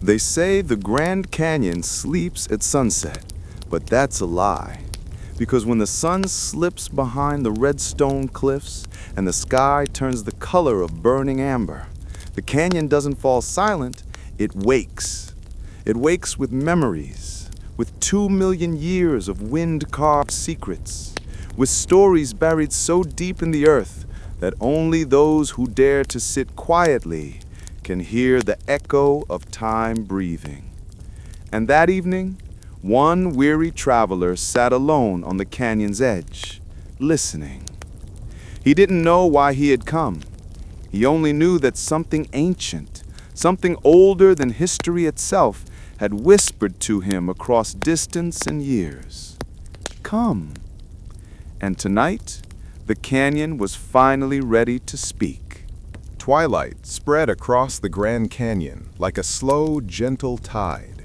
They say the Grand Canyon sleeps at sunset, but that's a lie. Because when the sun slips behind the red stone cliffs and the sky turns the color of burning amber, the canyon doesn't fall silent, it wakes. It wakes with memories, with 2 million years of wind-carved secrets, with stories buried so deep in the earth that only those who dare to sit quietly can hear the echo of time breathing. And that evening, one weary traveler sat alone on the canyon's edge, listening. He didn't know why he had come. He only knew that something ancient, something older than history itself, had whispered to him across distance and years. Come. And tonight, the canyon was finally ready to speak. Twilight spread across the Grand Canyon like a slow, gentle tide.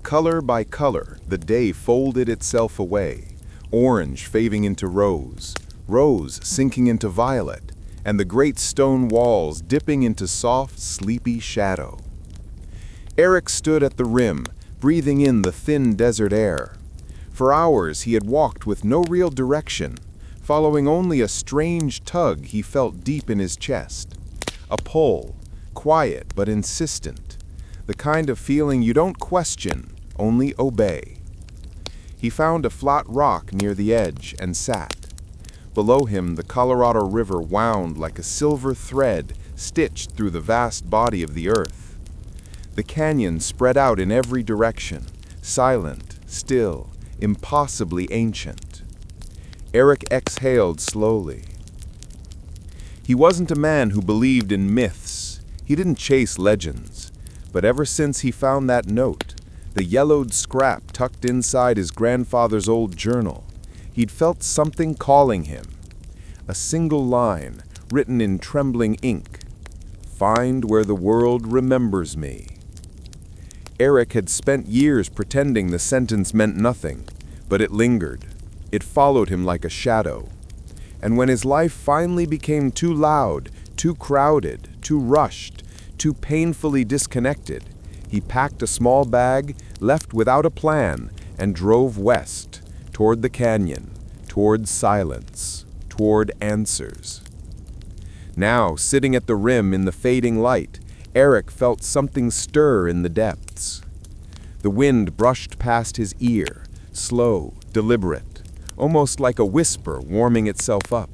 Color by color, the day folded itself away, orange fading into rose, rose sinking into violet, and the great stone walls dipping into soft, sleepy shadow. Eric stood at the rim, breathing in the thin desert air. For hours he had walked with no real direction, following only a strange tug he felt deep in his chest. A pull, quiet but insistent, the kind of feeling you don't question, only obey. He found a flat rock near the edge and sat. Below him, the Colorado River wound like a silver thread stitched through the vast body of the earth. The canyon spread out in every direction, silent, still, impossibly ancient. Eric exhaled slowly. He wasn't a man who believed in myths. He didn't chase legends. But ever since he found that note, the yellowed scrap tucked inside his grandfather's old journal, he'd felt something calling him. A single line, written in trembling ink. Find where the world remembers me. Eric had spent years pretending the sentence meant nothing, but it lingered. It followed him like a shadow. And when his life finally became too loud, too crowded, too rushed, too painfully disconnected, he packed a small bag, left without a plan, and drove west, toward the canyon, toward silence, toward answers. Now, sitting at the rim in the fading light, Eric felt something stir in the depths. The wind brushed past his ear, slow, deliberate, almost like a whisper warming itself up.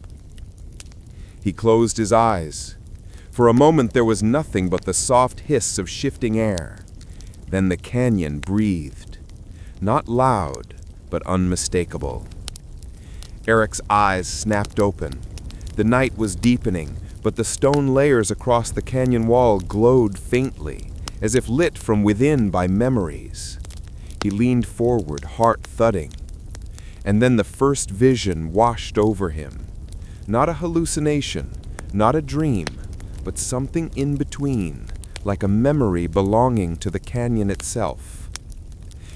He closed his eyes. For a moment there was nothing but the soft hiss of shifting air. Then the canyon breathed. Not loud, but unmistakable. Eric's eyes snapped open. The night was deepening, but the stone layers across the canyon wall glowed faintly, as if lit from within by memories. He leaned forward, heart thudding. And then the first vision washed over him. Not a hallucination, not a dream, but something in between, like a memory belonging to the canyon itself.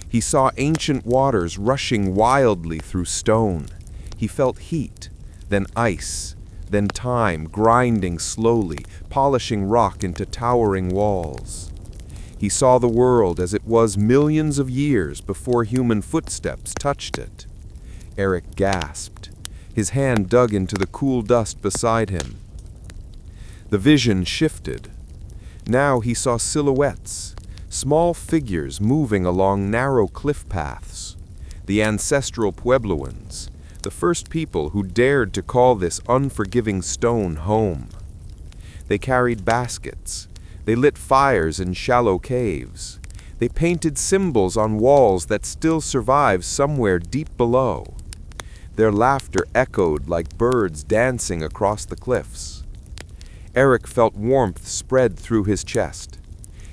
He saw ancient waters rushing wildly through stone. He felt heat, then ice, then time grinding slowly, polishing rock into towering walls. He saw the world as it was millions of years before human footsteps touched it. Eric gasped. His hand dug into the cool dust beside him. The vision shifted. Now he saw silhouettes, small figures moving along narrow cliff paths. The ancestral Puebloans, the first people who dared to call this unforgiving stone home. They carried baskets. They lit fires in shallow caves. They painted symbols on walls that still survive somewhere deep below. Their laughter echoed like birds dancing across the cliffs. Eric felt warmth spread through his chest.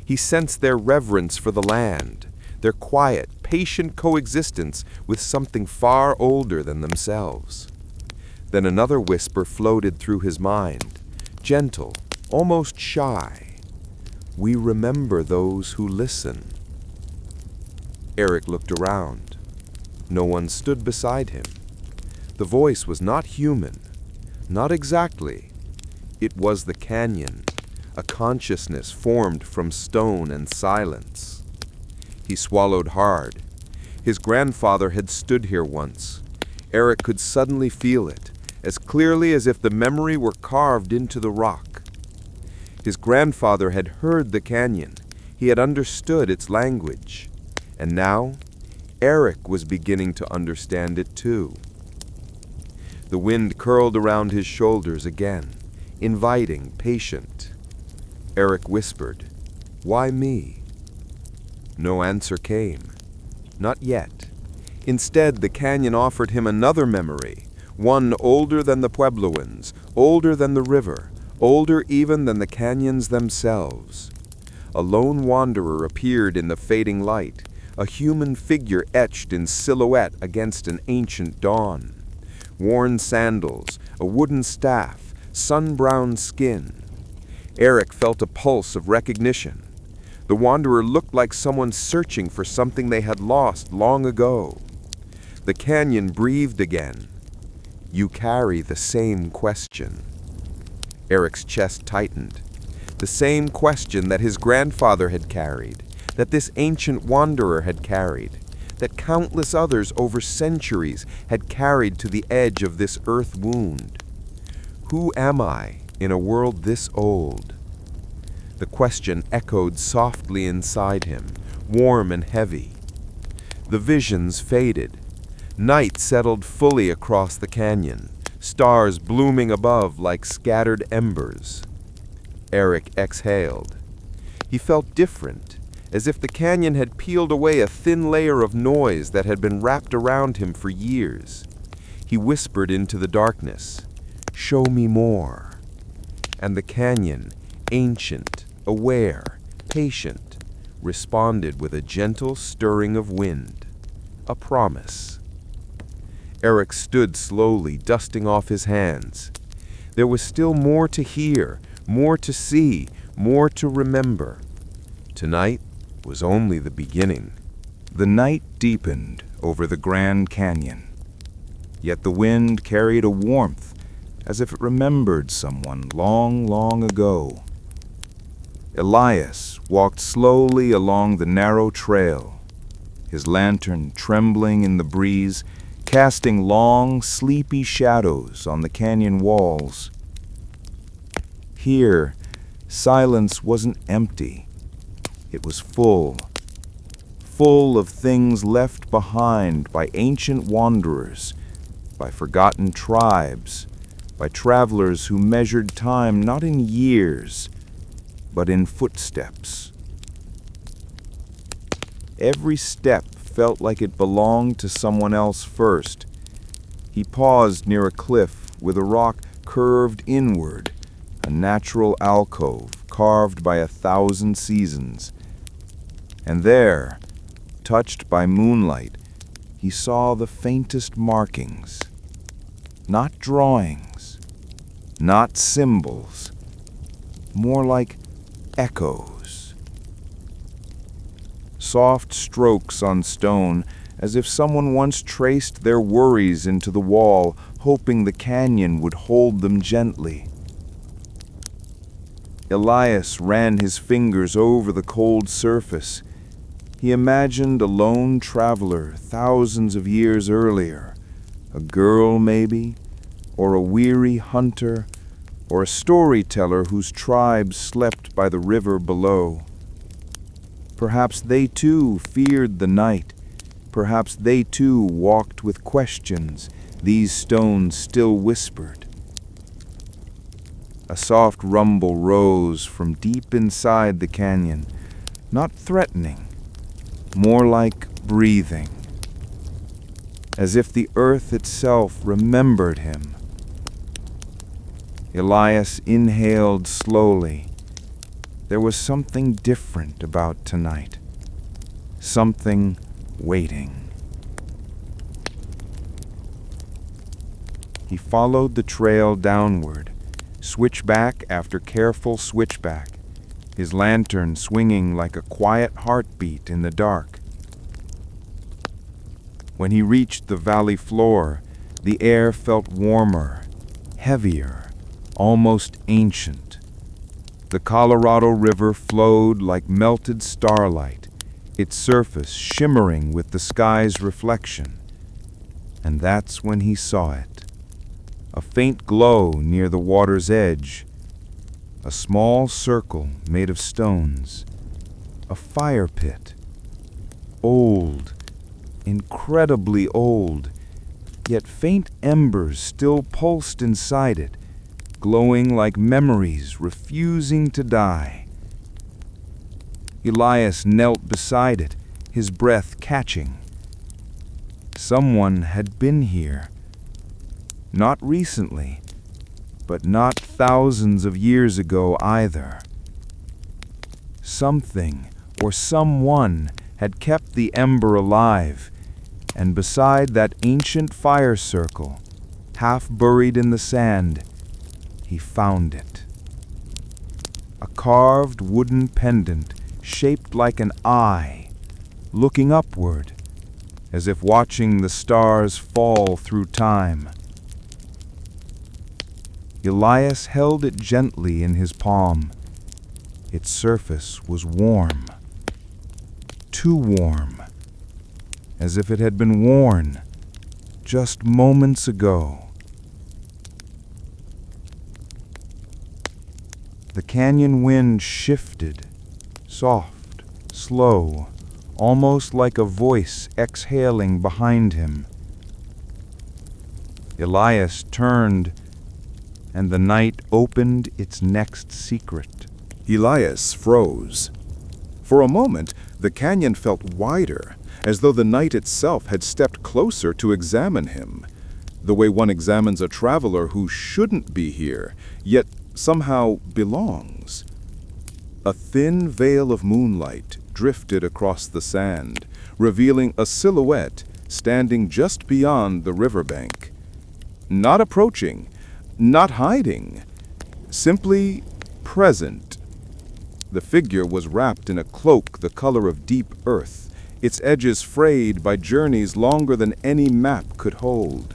He sensed their reverence for the land, their quiet, patient coexistence with something far older than themselves. Then another whisper floated through his mind, gentle, almost shy. We remember those who listen. Eric looked around. No one stood beside him. The voice was not human, not exactly. It was the canyon, a consciousness formed from stone and silence. He swallowed hard. His grandfather had stood here once. Eric could suddenly feel it, as clearly as if the memory were carved into the rock. His grandfather had heard the canyon. He had understood its language. And now, Eric was beginning to understand it too. The wind curled around his shoulders again, inviting, patient. Eric whispered, "Why me?" No answer came. Not yet. Instead, the canyon offered him another memory, one older than the Puebloans, older than the river, older even than the canyons themselves. A lone wanderer appeared in the fading light, a human figure etched in silhouette against an ancient dawn. Worn sandals, a wooden staff, sun-browned skin. Eric felt a pulse of recognition. The wanderer looked like someone searching for something they had lost long ago. The canyon breathed again. "You carry the same question." Eric's chest tightened. The same question that his grandfather had carried, that this ancient wanderer had carried, that countless others over centuries had carried to the edge of this earth wound. Who am I in a world this old? The question echoed softly inside him, warm and heavy. The visions faded. Night settled fully across the canyon, stars blooming above like scattered embers. Eric exhaled. He felt different, as if the canyon had peeled away a thin layer of noise that had been wrapped around him for years. He whispered into the darkness, "Show me more." And the canyon, ancient, aware, patient, responded with a gentle stirring of wind, a promise. Eric stood slowly, dusting off his hands. There was still more to hear, more to see, more to remember. Tonight was only the beginning. The night deepened over the Grand Canyon. Yet the wind carried a warmth, as if it remembered someone long, long ago. Elias walked slowly along the narrow trail, his lantern trembling in the breeze, casting long, sleepy shadows on the canyon walls. Here, silence wasn't empty. It was full of things left behind by ancient wanderers, by forgotten tribes, by travelers who measured time not in years, but in footsteps. Every step felt like it belonged to someone else first. He paused near a cliff with a rock curved inward, a natural alcove carved by 1,000 seasons. And there, touched by moonlight, he saw the faintest markings. Not drawings, not symbols, more like echoes. Soft strokes on stone, as if someone once traced their worries into the wall, hoping the canyon would hold them gently. Elias ran his fingers over the cold surface. He imagined a lone traveler thousands of years earlier, a girl maybe, or a weary hunter, or a storyteller whose tribe slept by the river below. Perhaps they too feared the night. Perhaps they too walked with questions these stones still whispered. A soft rumble rose from deep inside the canyon, not threatening, more like breathing, as if the earth itself remembered him. Elias inhaled slowly. There was something different about tonight, something waiting. He followed the trail downward, switchback after careful switchback, his lantern swinging like a quiet heartbeat in the dark. When he reached the valley floor, the air felt warmer, heavier, almost ancient. The Colorado River flowed like melted starlight, its surface shimmering with the sky's reflection. And that's when he saw it. A faint glow near the water's edge. A small circle made of stones. A fire pit. Old, incredibly old, yet faint embers still pulsed inside it, glowing like memories refusing to die. Elias knelt beside it, his breath catching. Someone had been here. Not recently, but not thousands of years ago either. Something or someone had kept the ember alive, and beside that ancient fire circle, half buried in the sand, he found it. A carved wooden pendant shaped like an eye, looking upward, as if watching the stars fall through time. Elias held it gently in his palm. Its surface was warm. Too warm, as if it had been worn just moments ago. The canyon wind shifted, soft, slow, almost like a voice exhaling behind him. Elias turned, and the night opened its next secret. Elias froze. For a moment, the canyon felt wider, as though the night itself had stepped closer to examine him, the way one examines a traveler who shouldn't be here, yet somehow belongs. A thin veil of moonlight drifted across the sand, revealing a silhouette standing just beyond the riverbank. Not approaching, not hiding, simply present. The figure was wrapped in a cloak the color of deep earth, its edges frayed by journeys longer than any map could hold.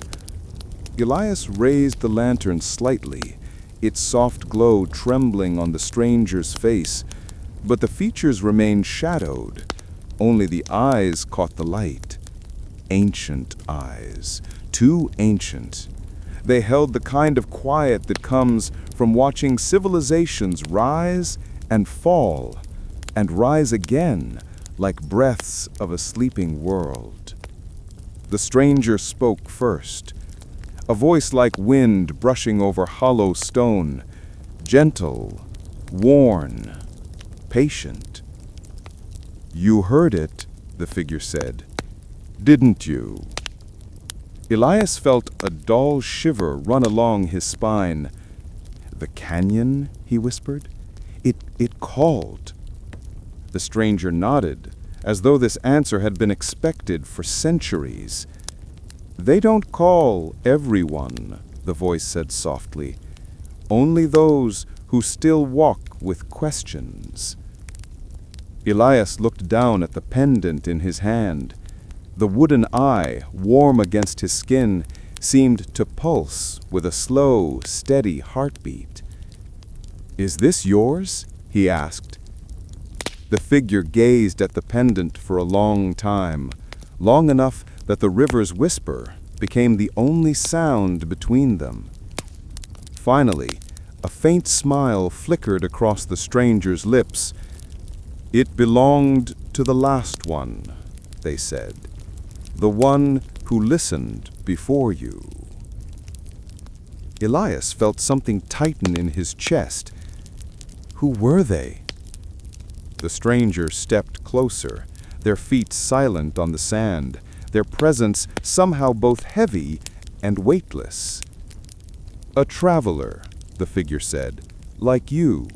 Elias raised the lantern slightly, its soft glow trembling on the stranger's face, but the features remained shadowed. Only the eyes caught the light. Ancient eyes, too ancient. They held the kind of quiet that comes from watching civilizations rise and fall, and rise again like breaths of a sleeping world. The stranger spoke first, a voice like wind brushing over hollow stone, gentle, worn, patient. "You heard it," the figure said, "didn't you?" Elias felt a dull shiver run along his spine. "The canyon?" he whispered. It called." The stranger nodded, as though this answer had been expected for centuries. "They don't call everyone," the voice said softly. "Only those who still walk with questions." Elias looked down at the pendant in his hand. The wooden eye, warm against his skin, seemed to pulse with a slow, steady heartbeat. "Is this yours?" he asked. The figure gazed at the pendant for a long time, long enough that the river's whisper became the only sound between them. Finally, a faint smile flickered across the stranger's lips. "It belonged to the last one," they said. "The one who listened before you." Elias felt something tighten in his chest. Who were they? The stranger stepped closer, their feet silent on the sand, their presence somehow both heavy and weightless. "A traveler," the figure said, "like you.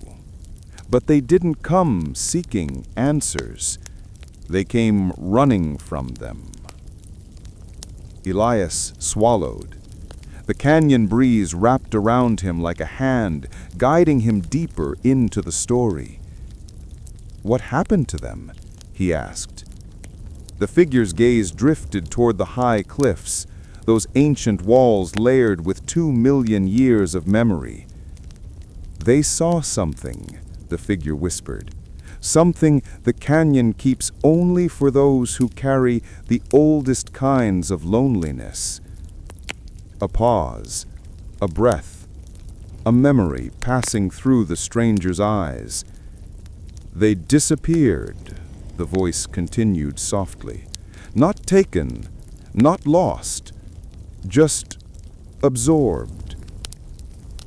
But they didn't come seeking answers. They came running from them." Elias swallowed. The canyon breeze wrapped around him like a hand, guiding him deeper into the story. "What happened to them?" he asked. The figure's gaze drifted toward the high cliffs, those ancient walls layered with 2 million years of memory. "They saw something," the figure whispered. Something the canyon keeps only for those who carry the oldest kinds of loneliness. A pause, a breath, a memory passing through the stranger's eyes. They disappeared, the voice continued softly. Not taken, not lost, just absorbed.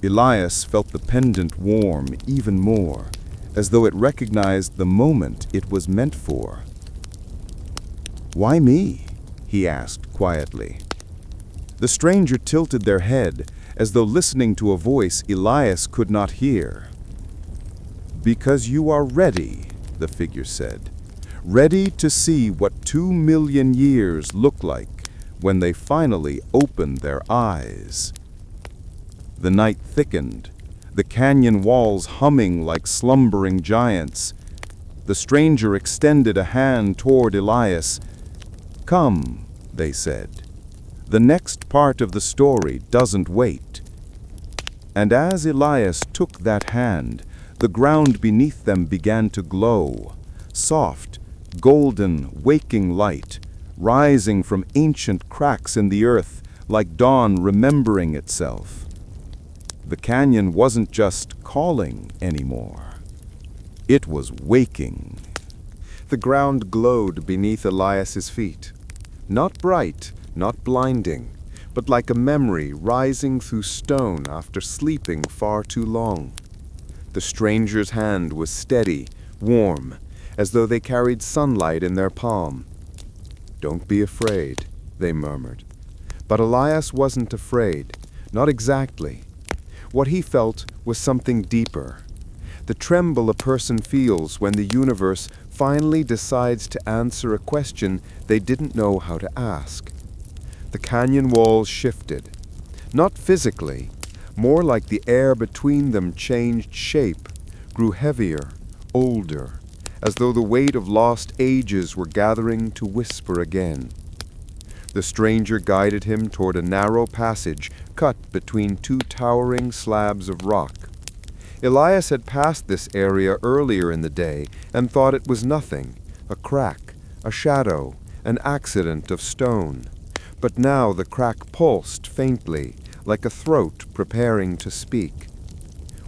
Elias felt the pendant warm even more, as though it recognized the moment it was meant for. "Why me?" he asked quietly. The stranger tilted their head, as though listening to a voice Elias could not hear. "Because you are ready," the figure said. "Ready to see what 2 million years look like when they finally open their eyes." The night thickened, the canyon walls humming like slumbering giants. The stranger extended a hand toward Elias. "Come," they said. "The next part of the story doesn't wait." And as Elias took that hand, the ground beneath them began to glow. Soft, golden, waking light, rising from ancient cracks in the earth like dawn remembering itself. The canyon wasn't just calling anymore. It was waking. The ground glowed beneath Elias's feet. Not bright, not blinding, but like a memory rising through stone after sleeping far too long. The stranger's hand was steady, warm, as though they carried sunlight in their palm. "Don't be afraid," they murmured. But Elias wasn't afraid, not exactly. What he felt was something deeper. The tremble a person feels when the universe finally decides to answer a question they didn't know how to ask. The canyon walls shifted, not physically, more like the air between them changed shape, grew heavier, older, as though the weight of lost ages were gathering to whisper again. The stranger guided him toward a narrow passage cut between two towering slabs of rock. Elias had passed this area earlier in the day and thought it was nothing, a crack, a shadow, an accident of stone. But now the crack pulsed faintly, like a throat preparing to speak.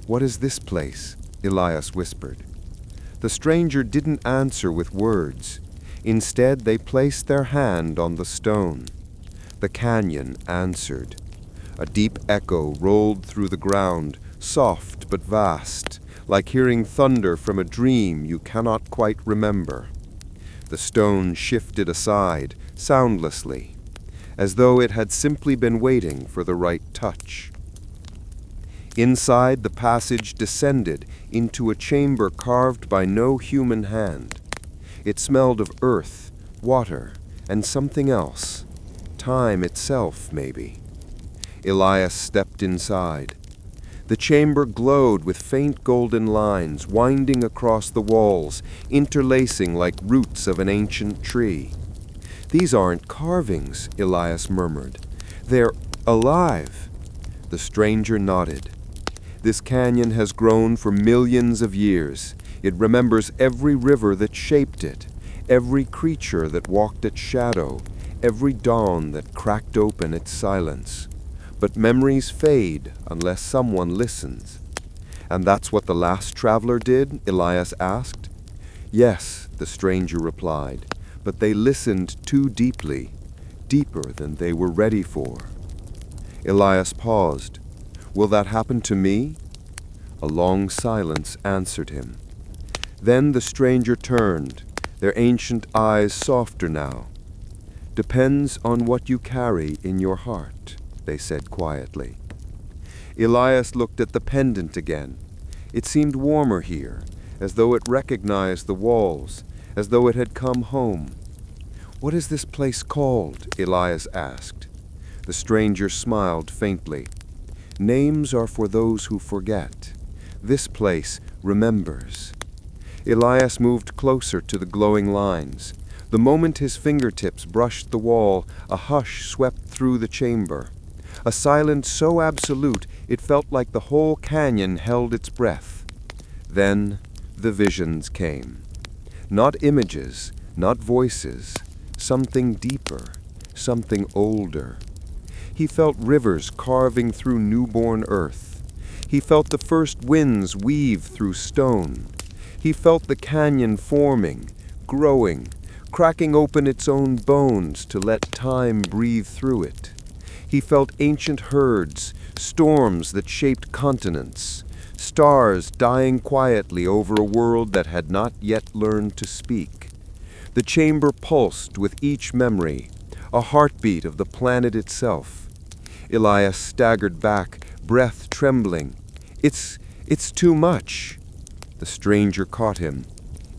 "What is this place?" Elias whispered. The stranger didn't answer with words. Instead, they placed their hand on the stone. The canyon answered. A deep echo rolled through the ground, soft but vast, like hearing thunder from a dream you cannot quite remember. The stone shifted aside, soundlessly, as though it had simply been waiting for the right touch. Inside, the passage descended into a chamber carved by no human hand. It smelled of earth, water, and something else. Time itself, maybe. Elias stepped inside. The chamber glowed with faint golden lines winding across the walls, interlacing like roots of an ancient tree. "These aren't carvings," Elias murmured. "They're alive." The stranger nodded. "This canyon has grown for millions of years. It remembers every river that shaped it, every creature that walked its shadow, every dawn that cracked open its silence. But memories fade unless someone listens." "And that's what the last traveler did?" Elias asked. "Yes," the stranger replied, "but they listened too deeply, deeper than they were ready for." Elias paused. "Will that happen to me?" A long silence answered him. Then the stranger turned, their ancient eyes softer now. "Depends on what you carry in your heart," they said quietly. Elias looked at the pendant again. It seemed warmer here, as though it recognized the walls, as though it had come home. "What is this place called?" Elias asked. The stranger smiled faintly. "Names are for those who forget. This place remembers." Elias moved closer to the glowing lines. The moment his fingertips brushed the wall, a hush swept through the chamber. A silence so absolute it felt like the whole canyon held its breath. Then the visions came. Not images, not voices, something deeper, something older. He felt rivers carving through newborn earth. He felt the first winds weave through stone. He felt the canyon forming, growing, cracking open its own bones to let time breathe through it. He felt ancient herds, storms that shaped continents, stars dying quietly over a world that had not yet learned to speak. The chamber pulsed with each memory, a heartbeat of the planet itself. Elias staggered back, breath trembling. It's too much." The stranger caught him.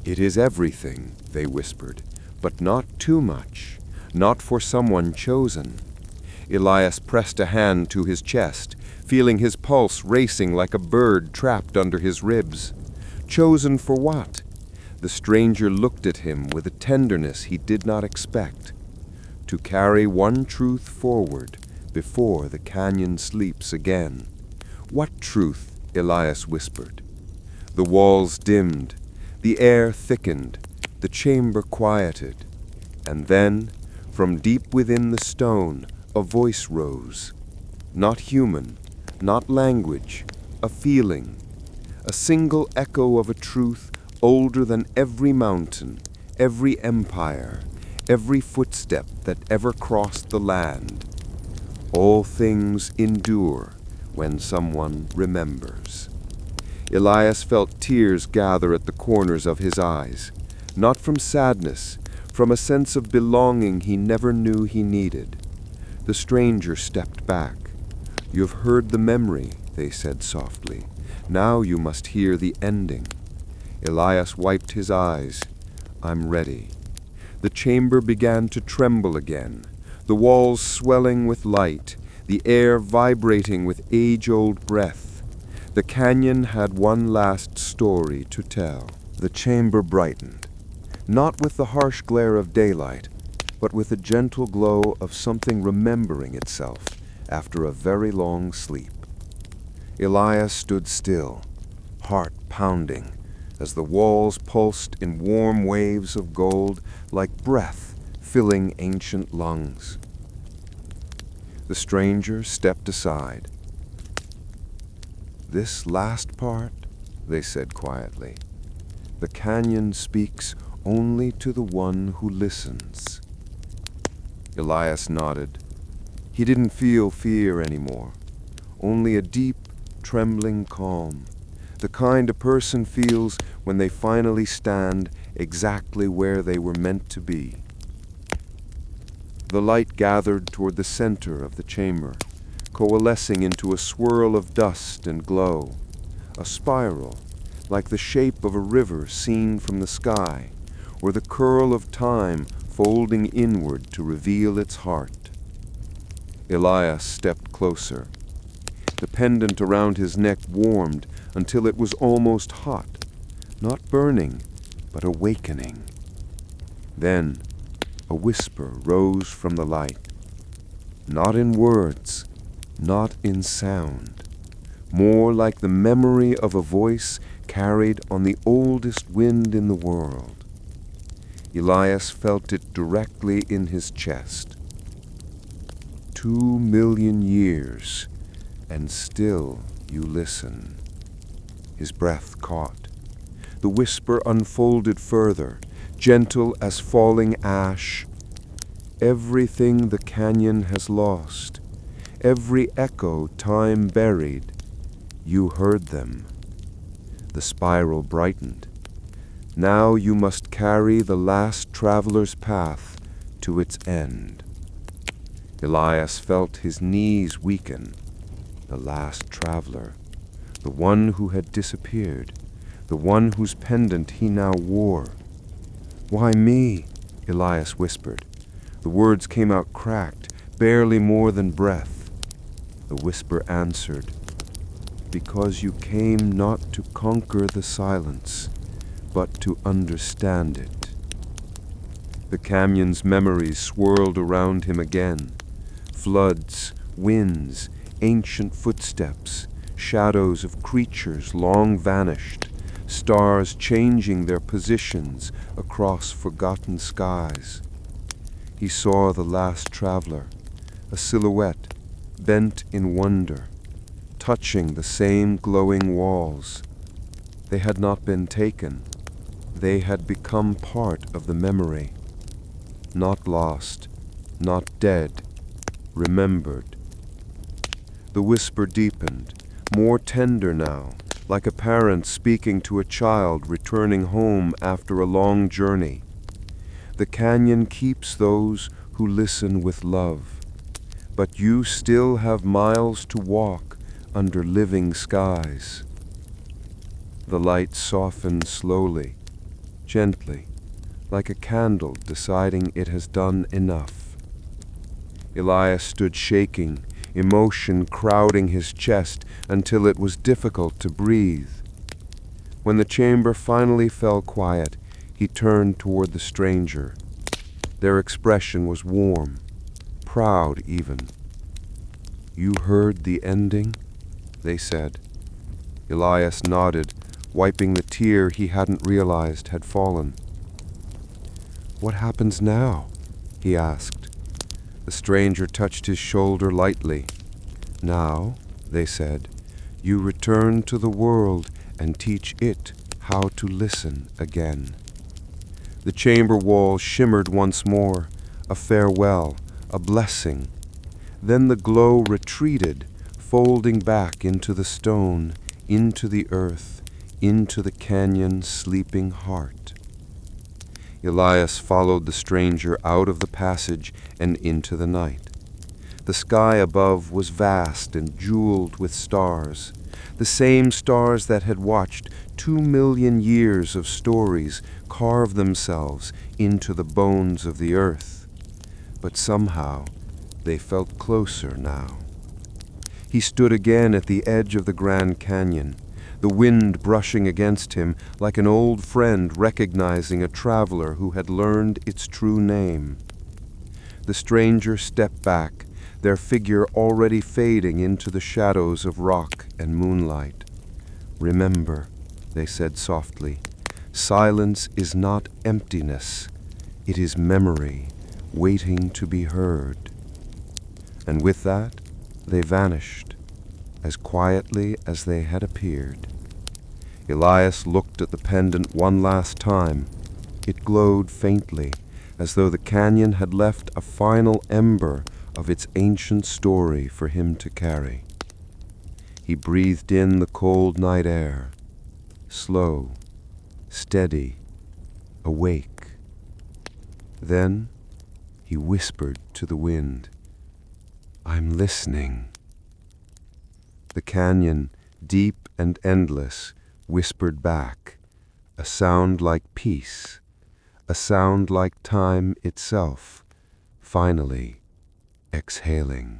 "It is everything," they whispered, "but not too much, not for someone chosen." Elias pressed a hand to his chest, feeling his pulse racing like a bird trapped under his ribs. Chosen for what? The stranger looked at him with a tenderness he did not expect. To carry one truth forward before the canyon sleeps again. "What truth?" Elias whispered. The walls dimmed, the air thickened, the chamber quieted, and then, from deep within the stone, a voice rose. Not human, not language, a feeling, a single echo of a truth older than every mountain, every empire, every footstep that ever crossed the land. All things endure when someone remembers. Elias felt tears gather at the corners of his eyes, not from sadness, from a sense of belonging he never knew he needed. The stranger stepped back. "You've heard the memory," they said softly. "Now you must hear the ending." Elias wiped his eyes. "I'm ready." The chamber began to tremble again, the walls swelling with light, the air vibrating with age-old breath. The canyon had one last story to tell. The chamber brightened, not with the harsh glare of daylight, but with a gentle glow of something remembering itself after a very long sleep. Elias stood still, heart pounding, as the walls pulsed in warm waves of gold like breath filling ancient lungs. The stranger stepped aside. "This last part," they said quietly, "the canyon speaks only to the one who listens." Elias nodded. He didn't feel fear anymore, only a deep, trembling calm, the kind a person feels when they finally stand exactly where they were meant to be. The light gathered toward the center of the chamber, coalescing into a swirl of dust and glow, a spiral, like the shape of a river seen from the sky, or the curl of time folding inward to reveal its heart. Elias stepped closer. The pendant around his neck warmed until it was almost hot, not burning, but awakening. Then a whisper rose from the light, not in words, not in sound, more like the memory of a voice carried on the oldest wind in the world. Elias felt it directly in his chest. 2,000,000 years, and still you listen. His breath caught. The whisper unfolded further, gentle as falling ash. Everything the canyon has lost, every echo time buried, you heard them. The spiral brightened. Now you must carry the last traveler's path to its end. Elias felt his knees weaken. The last traveler, the one who had disappeared, the one whose pendant he now wore. "Why me?" Elias whispered. The words came out cracked, barely more than breath. The whisper answered, "Because you came not to conquer the silence, but to understand it." The canyon's memories swirled around him again. Floods, winds, ancient footsteps, shadows of creatures long vanished, stars changing their positions across forgotten skies. He saw the last traveler, a silhouette, bent in wonder, touching the same glowing walls. They had not been taken. They had become part of the memory. Not lost, not dead, remembered. The whisper deepened, more tender now, like a parent speaking to a child returning home after a long journey. The canyon keeps those who listen with love, but you still have miles to walk under living skies. The light softened slowly, gently, like a candle deciding it has done enough. Elias stood shaking, emotion crowding his chest until it was difficult to breathe. When the chamber finally fell quiet, he turned toward the stranger. Their expression was warm, proud even. "You heard the ending?" they said. Elias nodded, wiping the tear he hadn't realized had fallen. "What happens now?" he asked. The stranger touched his shoulder lightly. "Now," they said, "you return to the world and teach it how to listen again." The chamber wall shimmered once more, a farewell, a blessing. Then the glow retreated, folding back into the stone, into the earth, into the canyon's sleeping heart. Elias followed the stranger out of the passage and into the night. The sky above was vast and jeweled with stars, the same stars that had watched 2 million years of stories carve themselves into the bones of the earth. But somehow they felt closer now. He stood again at the edge of the Grand Canyon, the wind brushing against him like an old friend recognizing a traveler who had learned its true name. The stranger stepped back, their figure already fading into the shadows of rock and moonlight. "Remember," they said softly, "silence is not emptiness. It is memory, waiting to be heard." And with that, they vanished, as quietly as they had appeared. Elias looked at the pendant one last time. It glowed faintly, as though the canyon had left a final ember of its ancient story for him to carry. He breathed in the cold night air, slow, steady, awake. Then he whispered to the wind, "I'm listening." The canyon, deep and endless, whispered back, a sound like peace, a sound like time itself, finally exhaling.